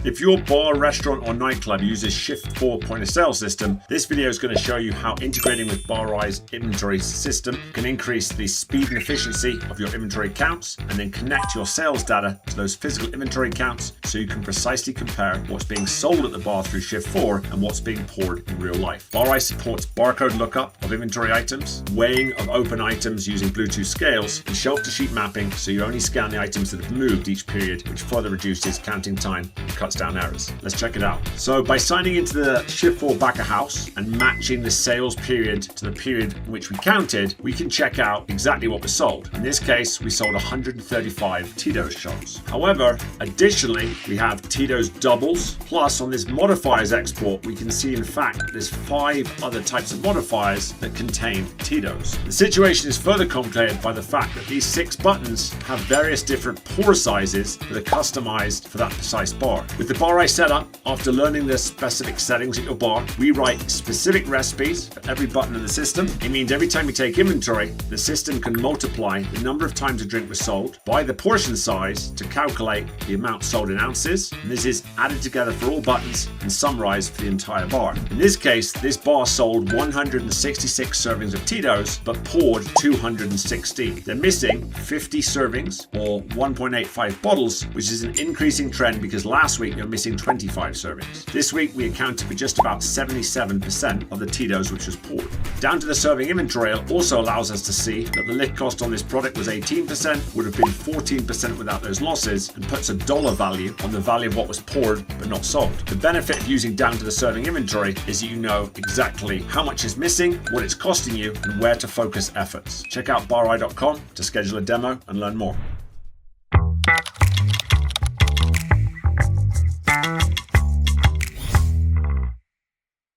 If your bar, restaurant, or nightclub uses Shift4 point of sale system, this video is going to show you how integrating with BarRi's inventory system can increase the speed and efficiency of your inventory counts, and then connect your sales data to those physical inventory counts so you can precisely compare what's being sold at the bar through Shift4 and what's being poured in real life. BarRi supports barcode lookup of inventory items, weighing of open items using Bluetooth scales, and shelf-to-sheet mapping so you only scan the items that have moved each period, which further reduces counting time and cuts down errors. Let's check it out. So by signing into the Shift4 back of house and matching the sales period to the period in which we counted, we can check out exactly what was sold. In this case, we sold 135 Tito's shots. However, additionally, we have Tito's doubles, plus on this modifiers export, we can see in fact there's 5 other types of modifiers that contain Tito's. The situation is further complicated by the fact that these 6 buttons have various different pour sizes that are customized for that precise bar. With the BarRi setup, after learning the specific settings at your bar, we write specific recipes for every button in the system. It means every time we take inventory, the system can multiply the number of times a drink was sold by the portion size to calculate the amount sold in ounces, and this is added together for all buttons and summarized for the entire bar. In this case, this bar sold 166 servings of Tito's but poured 216. They're missing 50 servings or 1.85 bottles, which is an increasing trend because last week they were missing 25 servings. This week we accounted for just about 77% of the Tito's which was poured. Down to the serving inventory also allows us to see that the lift cost on this product was 18%, would have been 14% without those losses, and puts a dollar value on the value of what was poured but not sold. The benefit of using down to the serving inventory is that you know exactly how much is missing, what it's costing you, and where to focus efforts. Check out barri.com to schedule a demo and learn more.